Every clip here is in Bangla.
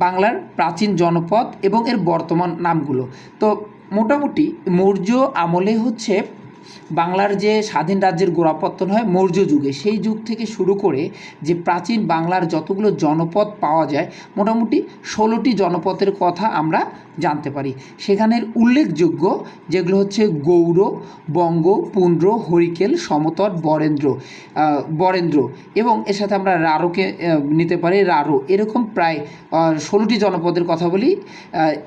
বাংলার প্রাচীন জনপদ এবং এর বর্তমান নামগুলো। তো মোটামুটি মৌর্য আমলে হচ্ছে বাংলার যে স্বাধীন রাজ্যের গোড়াপত্তন হয় মৌর্য যুগে, সেই যুগ থেকে শুরু করে যে প্রাচীন বাংলার যতগুলো জনপদ পাওয়া যায় মোটামুটি 16টি জনপদের কথা আমরা জানতে পারি। সেখানের উল্লেখযোগ্য যেগুলো হচ্ছে গৌড়, বঙ্গ, পুন্ড্র, হরিকেল, সমতট, বরেন্দ্র এবং এর সাথে আমরা রারোকে নিতে পারি, রারো, এরকম প্রায় 16টি জনপদের কথা বলি।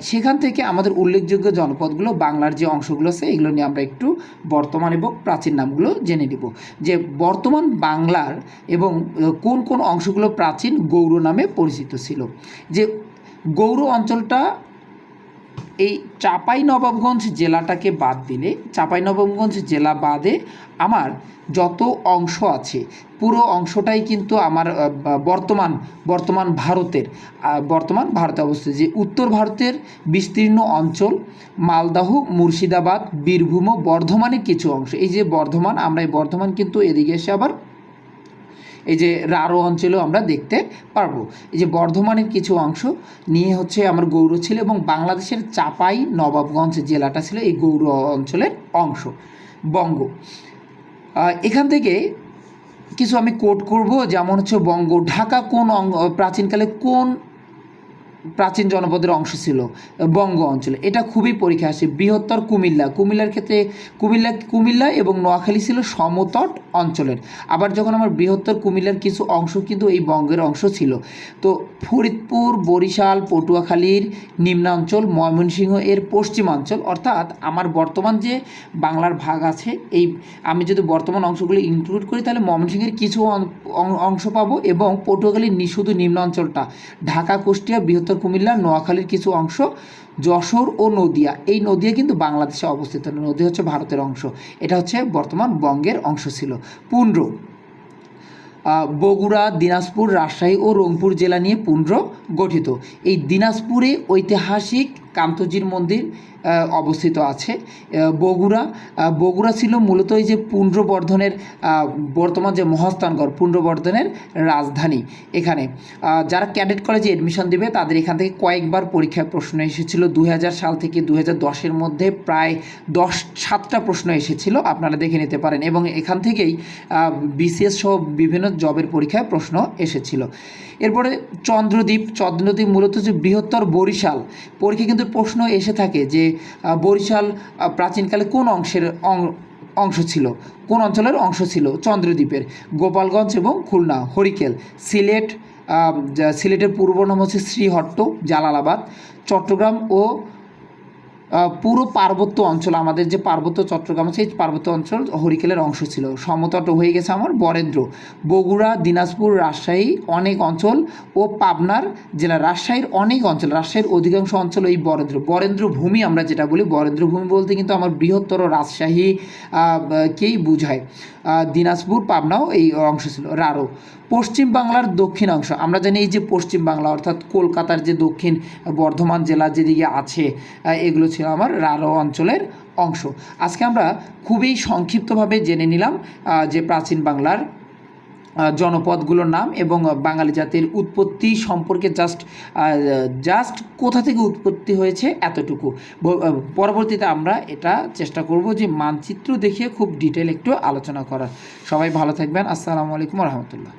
সেখান থেকে আমাদের উল্লেখযোগ্য জনপদগুলো বাংলার যে অংশগুলো আছে এগুলো নিয়ে আমরা একটু বর্তমান এবং প্রাচীন নামগুলো জেনে নিব। যে বর্তমান বাংলার এবং কোন কোন অংশগুলো প্রাচীন গৌড় নামে পরিচিত ছিল। যে গৌড় অঞ্চলটা এই চাঁপাইনবাবগঞ্জ জেলাটাকে বাদ দিলে, চাঁপাইনবাবগঞ্জ জেলা বাদে আমার যত অংশ আছে পুরো অংশটাই কিন্তু আমার বর্তমান ভারতে অবস্থিত। যে উত্তর ভারতের বিস্তীর্ণ অঞ্চল, মালদহ, মুর্শিদাবাদ, বীরভূম, বর্ধমানের কিছু অংশ, এই যে বর্ধমান, আমরা এই বর্ধমান কিন্তু এদিকে এসে আবার এই যে রারো অঞ্চলেও আমরা দেখতে পারবো। এই যে বর্ধমানের কিছু অংশ নিয়ে হচ্ছে আমার গৌড় ছিল এবং বাংলাদেশের চাঁপাই নবাবগঞ্জ জেলাটা ছিল এই গৌড় অঞ্চলের অংশ। বঙ্গ, এখান থেকে কিছু আমি কোট করব, যেমন হচ্ছে বঙ্গ, ঢাকা কোন প্রাচীনকালে কোন প্রাচীন জনপদের অংশ ছিল? বঙ্গ অঞ্চলে। এটা খুবই পরীক্ষা আসে। বৃহত্তর কুমিল্লার ক্ষেত্রে কুমিল্লা এবং নোয়াখালী ছিল সমতট অঞ্চলের। আবার যখন আমার বৃহত্তর কুমিল্লার কিছু অংশ কিন্তু এই বঙ্গের অংশ ছিল। তো ফরিদপুর, বরিশাল, পটুয়াখালীর নিম্নাঞ্চল, ময়মনসিংহ এর পশ্চিমাঞ্চল, অর্থাৎ আমার বর্তমান যে বাংলার ভাগ আছে, এই আমি যদি বর্তমান অংশগুলো ইনক্লুড করি তাহলে ময়মনসিংহের কিছু অংশ পাবো এবং পটুয়াখালীর শুধু নিম্নাঞ্চলটা, ঢাকা, কুষ্টিয়া, বৃহত্তর কুমিল্লা, নোয়াখালীর কিছু অংশ, যশোর ও নদিয়া, এই নদিয়া কিন্তু বাংলাদেশে অবস্থিত, নদিয়া হচ্ছে ভারতের অংশ। এটা হচ্ছে বর্তমান বঙ্গের অংশ ছিল। পুন্ড্র, বগুড়া, দিনাজপুর, রাজশাহী ও রংপুর জেলা নিয়ে পুন্ড্র গঠিত। এই দিনাজপুরে ঐতিহাসিক কান্তজির মন্দির অবস্থিত আছে। বগুড়া ছিল মূলত এই যে পুন্ড্রবর্ধনের বর্তমান যে মহাস্থানগড়, পুন্ড্রবর্ধনের রাজধানী। এখানে যারা ক্যাডেট কলেজে এডমিশন দেবে তাদের এখান থেকে কয়েকবার পরীক্ষায় প্রশ্ন এসেছিল। 2000 সাল থেকে 2010-এর মধ্যে প্রায় 7টা প্রশ্ন এসেছিল, আপনারা দেখে নিতে পারেন। এবং এখান থেকেই বিসিএস সহ বিভিন্ন জবের পরীক্ষায় প্রশ্ন এসেছিল। এরপরে চন্দ্রদ্বীপ মূলত যে বৃহত্তর বরিশাল, পরীক্ষা কিন্তু প্রশ্ন এসে থাকে যে বরিশাল প্রাচীনকালে কোন অংশ ছিল, কোন অঞ্চলের অংশ ছিল? চন্দ্রদ্বীপের। গোপালগঞ্জ এবং খুলনা। হরিকেল, সিলেটের পূর্ব নাম হচ্ছে শ্রীহট্ট, জালালাবাদ। চট্টগ্রাম ও পুরো পার্বত্য অঞ্চল, আমাদের যে পার্বত্য চট্টগ্রাম আছে এই পার্বত্য অঞ্চল হরিকেলের অংশ ছিল। সমতট হয়ে গেছে আমার বরেন্দ্র। বগুড়া, দিনাজপুর, রাজশাহী অনেক অঞ্চল ও পাবনার জেলা, রাজশাহীর অনেক অঞ্চল, রাজশাহীর অধিকাংশ অঞ্চল এই বরেন্দ্র ভূমি আমরা যেটা বলি, বরেন্দ্র ভূমি বলতে কিন্তু আমার বৃহত্তর রাজশাহী কেই বোঝায়। দিনাজপুর, পাবনাও এই অংশ ছিল। রারো, পশ্চিম বাংলার দক্ষিণ অংশ, আমরা জানি এই যে পশ্চিম বাংলা অর্থাৎ কলকাতার যে দক্ষিণ বর্ধমান জেলা যেদিকে আছে এগুলো ছিল আমার রারো অঞ্চলের অংশ। আজকে আমরা খুবই সংক্ষিপ্তভাবে জেনে নিলাম যে প্রাচীন বাংলার জনপদগুলোর নাম এবং বাঙালি জাতির উৎপত্তি সম্পর্কে জাস্ট কোথা থেকে উৎপত্তি হয়েছে এতটুকু। পরবর্তীতে আমরা এটা চেষ্টা করব যে মানচিত্র দেখিয়ে খুব ডিটেল একটু আলোচনা করার। সবাই ভালো থাকবেন। আসসালামু আলাইকুম ওয়া রাহমাতুল্লাহ।